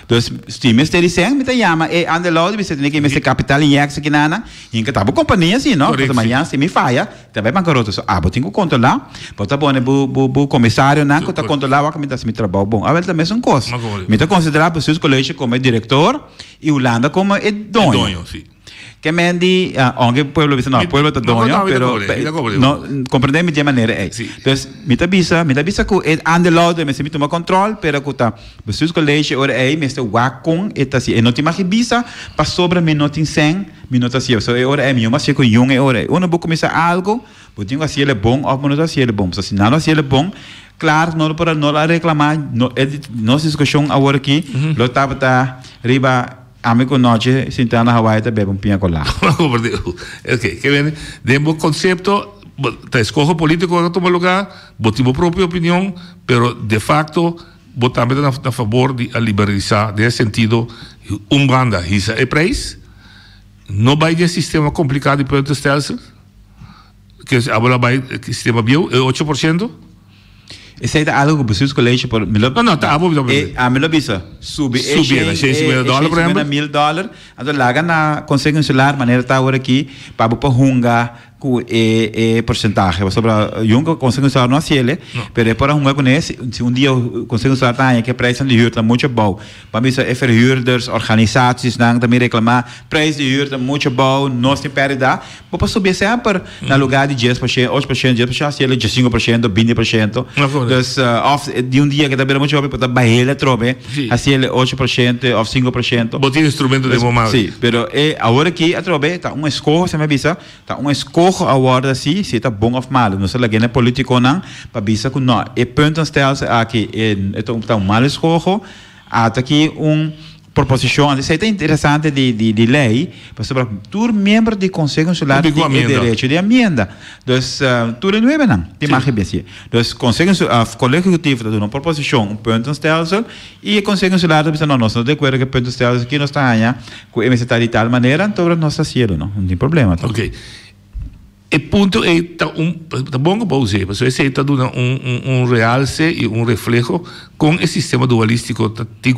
Então, se me está dizendo, me chama, e ande lá, você tem que me capital em X aqui nana, e que tá boa companhia assim, não? Porque amanhã se me falha, também bancaroto. Eu tenho que controlar, porque bom, o comissário, né, que tá controlar, que me dá me trabalho bom. A verdade também são coisas. Me tá considerar para os seus colégios como diretor e Holanda como dono. Sim. Que me di, aunque el pueblo dice, no, el pueblo está doño, pero no comprendemos de manera. Entonces, me avisa que ande lado de me se me toma control, pero que está, pues sus colegios ahora me está guacon, está así, no te imaginas visa, para sobre me no te enseñan, me no te así, so ahora me más con young ahora, uno puede começar algo, pues tengo así el bon, o no así el bon, si no así el bon, claro, no para no la reclamar, no se discusión ahora aquí, lo estaba arriba. Amigo noche, sentado na Hawaii, te bebe pinha colada. Ok, que vem, demos concepto, te escojo político que toma lugar, botimos própria opinião, pero de facto, botamos a favor de liberalizar, nesse sentido, banda, isso é preço, não vai ter sistema complicado de ponto stelsel, que agora vai, sistema bio, 8%. Esse é algo que os colégios por não tá bom me lo bisa subir $650 por exemplo $1,000 então lá na consegue insular maneira tá agora aqui para hunga com porcentagem sobre junga consegue usar não ciele pero para hunga com esse se dia consegue usar tá que preço de huur tá muito bom para mim é verhuurders organisações não também reclamar preço de huur tá muito bom nós tem perda para subir sempre na lugar de 10%, 8%, 10%, ciele de 5%, 20%. Então, de dia que tá bem muito bom para baixar trobe, assim ele 8% ou 5%. Botar instrumento de momento. Sim, pero agora que a trobe tá escorro, você me avisa, tá escorro agora assim, se tá bom ou mal, não sei lá que é político não, para avisa que não, ponto stels aqui tá mal escorro, até aqui proposição, isso é interessante de lei, sobre todo membro do Conselho Insular tem direito de emenda. Então, tudo não é não, tem mais que assim. Então, o Conselho Colégio Executivo tem uma proposição, ponto stelsel, e o Conselho Insular diz não, nós não de acordo que ponto stelsel aqui não está aí, com o MST de tal maneira, então nós está cielo, não tem problema. Ok. E ponto é tá bom que pode ser, porque esse está dando realce e reflexo com o sistema dualístico que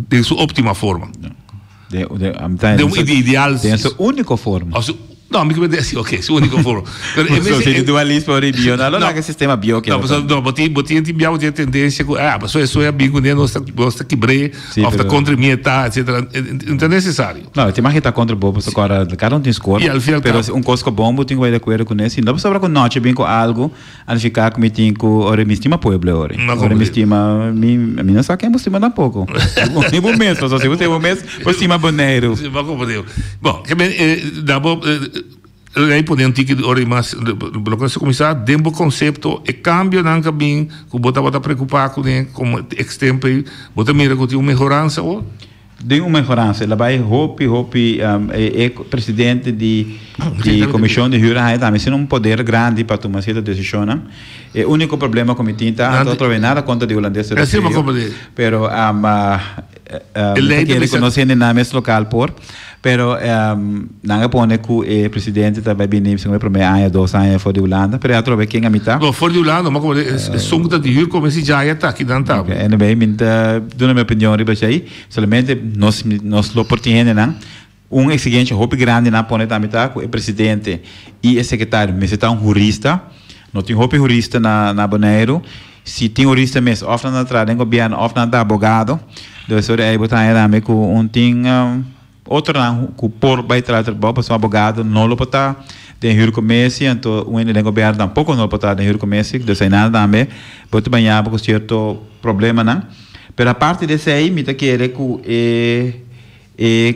de sua óptima forma. De ideal. De sua única forma. No, mi come sì, ok, su unico foro. Se dualismo bio, allora che sistema bio che no, boti abbiamo di tendenza ma so è amico ne nostra chibre of the country mieta eccetera non è necessario. No, ti immagini contro bobo sto cara cada un score pero un cosco bombo tengo de acuerdo con eso no sobra con noche bien con algo al ficar com tinco ora mi estima pueblo ora mi estima mi non sa che mi estima tampoco ni bom mês só se você bom mês estima boneiro va come Dio bom che dopo lei podendo ter que ora mais bloco começar dentro do conceito e cambio não bem que bota preocupar com como extempo bota mira que tem uma melhorança ou tem uma melhorança. Ela vai hopi é presidente de comissão de huurheid, também tem um poder grande para tomar essa decisão. O único problema com o tinta, não estou nada contra de holandês. Pero ele reconhece na mesa local pero não pone que o presidente também vem se não primeiro ano 2 anos fora de Holanda, pero outro vez quem amita. Não fora de Holanda, mas como song de huur como se já está aqui dentro. En bem, minta, dona minha opinião riba aí, somente nós lo portien não exigência hope grande na pone também tá com o presidente e o secretário, mas está jurista, não tem hope jurista na Bonaire. Se tem jurista mesmo, off na entrada, governo, off na advogado, então isso é botar aí também com tem outro não, que por vai tratar para o advogado não lo pode tem hur comércio, então o ente do governo tampouco não pode ter hur comércio, então sem nada também pode banhar com certo problema não. Pero a parte desse aí, me tá querer que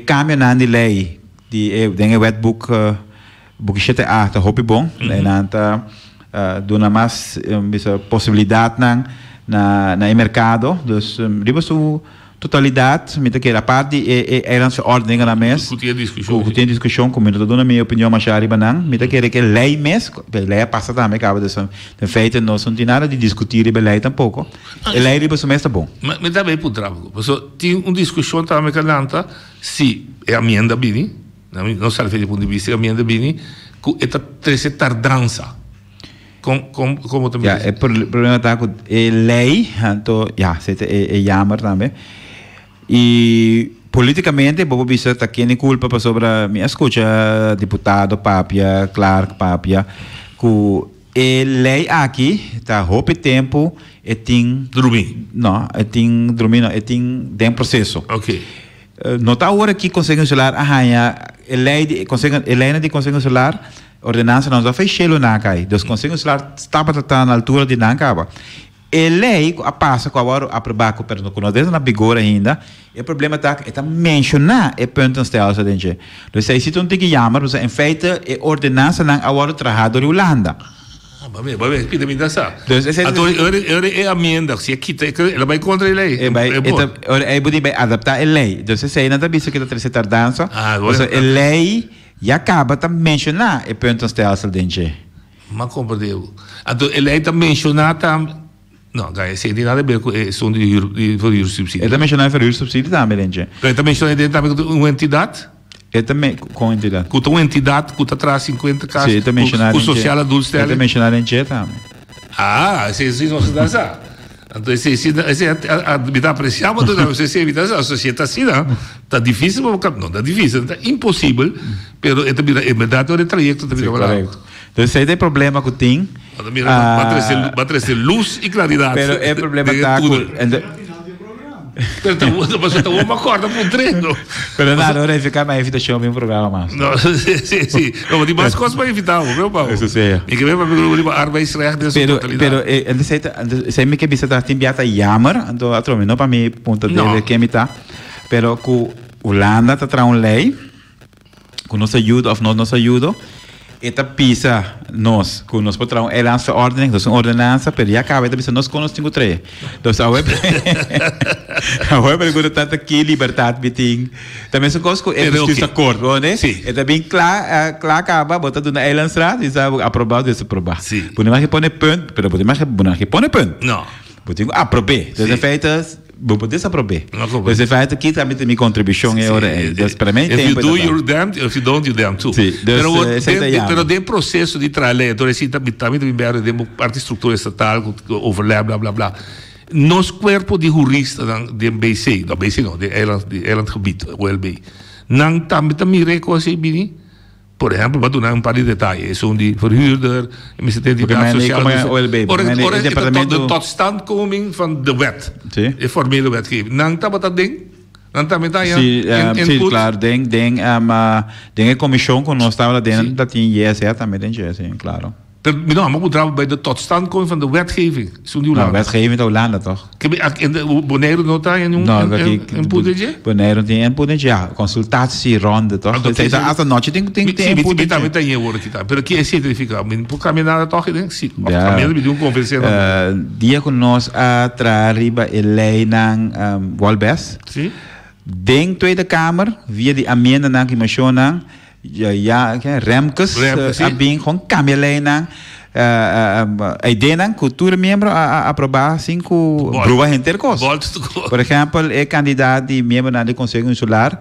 cambia na lei de tem wetbook book 7A tá hope bom, né tá dona mais possibilidade na mercado, dus riba su totalidade, me que a parte é a ordem na mesa. Tem discussão com eu dou na minha opinião mais arriba não, me que lei mesmo, lei passa também acaba de feito não tem nada de discutir a lei tampouco. A lei riba su mesmo bom. Mas também por trabalho, porque tem discussão também que lanta se é a emenda bini, não serve de ponto de vista a emenda bini, que é trece tardança. Como também. O problema está com a lei, então, é jammer também. E politicamente, vou dizer, está aqui culpa para sobre a minha escuta, deputado Papia, Clark Papia, que a lei aqui está roupa tempo e tem dormir. Não, tem dormir, não, tem processo. Ok. Não está agora que conseguem celular, a lei de conseguem celular. Ordenança não já fez chelo na cai, dos conselhos lá estava tratando na altura de não acaba. E lei a passa com agora aprovar com perdão com nós na vigor ainda. E o problema está mencionar e pontos delas a gente. Então se tu tem que chamar, você em feito é ordenança não agora trabalhador de Holanda. Vai ver, pide me dessa. Então é a emenda, se aqui ela vai contra a lei. É vai adaptar a lei. Então se aí não está visto que está trazendo tardança. Então a lei e acaba de mencionar e pontos delas a gente. Mas compreendo. Então a lei está mencionar não, guys, se tem nada a ver com som de subsídio. É também mencionar o subsídio também, gente. É também mencionar também com uma entidade. É também com entidade. Com uma entidade que está atrás 50 casos. Sim, é também mencionar. Com social adulto dela. É também mencionar em gente também. Se não se dá essa. Então se me dá apreciar, mas não se evita a sociedade assim, não. Está difícil, não está difícil, está impossível, mas é verdade o trajeto também. Correto. Então se tem problema que tem, vai trazer luz e claridade. Pero é problema está mas eu uma corda para um treino. Pero nada, agora ficar mais evitação no programa mais. Não, sim. Não, tem mais coisas para evitar, meu pau. Isso sim. E que vem para o arbeidsrecht dessa totalidade. Pero se me que visita tem biata jammer, então atro não para mim ponto de que me tá. Pero que Holanda tá traz uma lei que nos ajuda ou não nos ajuda. Eta pisa nós, que nós podemos é lança ordem, nós ordenança, pero já acaba de nós com nós 53. Então a web pergunta tanto que liberdade biting. Também são coisas que é justiça acordo, né? É também claro acaba botando na Elanstrad e sabe aprovado e desaprovar. Por mais que põe ponto, pero por mais que põe ponto. Não. Botinho aprovar. Então feitas vou poder aprovar. Você faz aqui também tem minha contribuição é hora. Para mim tem. If you do your damned, if you don't you damned too. Pero de processo de trabalho, então assim também de parte estrutura estatal, overlap, blá blá blá. Nos corpo de jurista de BC, não BC não, de Eland gebied, OLB. Não também reconhece bem. Por exemplo, para dar par de detalhes, são de verhuurder, identiteit sociaal. De totstandkoming van de wet, de formele wetgeving. Nang dat ding? Nang dat sim, claro, tem a comissão que nós estávamos dentro, dat tem ISR também tem sim, claro. Não, maar we trouwen bij de totstandkoming van de wetgeving. Nou, wetgeving in Holanda toch? In de Bonaire nota en Poedertje? Bonaire tem en Poedertje, ja. Consultatieronde toch? Als een notje tem en Poedertje. Também tem je woorden kita. Pero que é certificado? Por caminhar toch ik denk sim. Caminhar me deu convencer. Dia que nós a arriba a lei nang Walbes. Sim. dentro Tweede Kamer, via die amenda na que mencionam, Remkes, bem com camelena, a ideia na cultura membro a aprovar 5 bruas intercos. Por exemplo, é candidato de membro do Conselho Insular,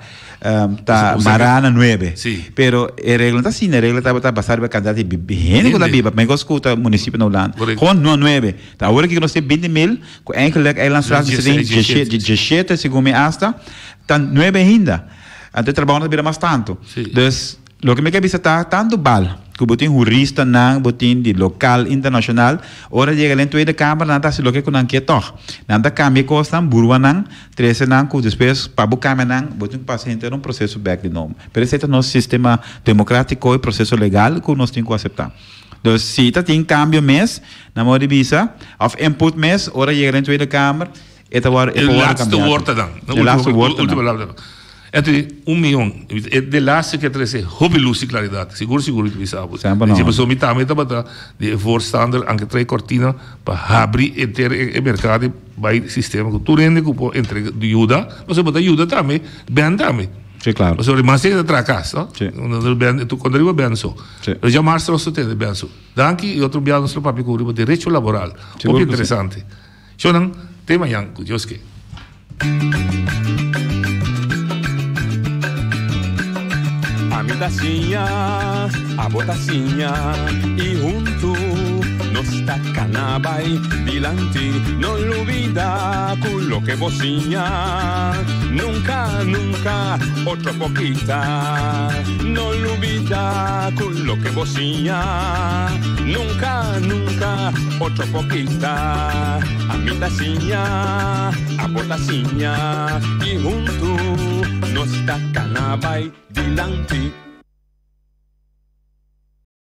tá Marana 9. Pero a regra está assim, a regra está passada para candidato de gente da Biba, mas escuta município na Holanda. Com 9. Tá agora que nós temos 20 mil, com eigenlijk eiland straks de 17 segundo me hasta, tá 9 ainda. Até trabalho não vira mais tanto. Dus lo que me quer visitar tanto bal, que botin jurista nang, botin de local, internacional, ora chega lá em Tweede Kamer, nada se lo que com que toch. Nada cambia costa, burua nang, 13 nang, que depois para buscar nang, botin paciente um processo back de nome. Pero esse é o nosso sistema democrático e processo legal que nós temos que aceitar. Então, se tem cambio mês, na moda de visa, of input mês, ora chega lá em Tweede Kamer, é o laatste woord dan. O laatste woord dan. Entre 1 milhão. De laatste que trouxe hobby claridade. Seguro que você sabe. Se você me tá de voorstander aan que trae cortina para abrir o mercado bij sistema que tu rende que entrega de ajuda, mas você bota ajuda também, bem também. Sim, claro. Você mas você tra casa, no? Sim. Tu quando arriva bem só. Já março você tem bem só. Danke e outro dia nosso papo com o direito laboral. Muito interessante. Shonan tema yang kujoske. A mi tacinha, a botacinha e junto nos tacanabay dilante, no olvida con lo que bocinha, nunca, nunca otro poquita, no olvida con lo que bocinha, nunca, nunca otro poquita, a mi tacinha, a botacinha y junto nos tacanabay dilante.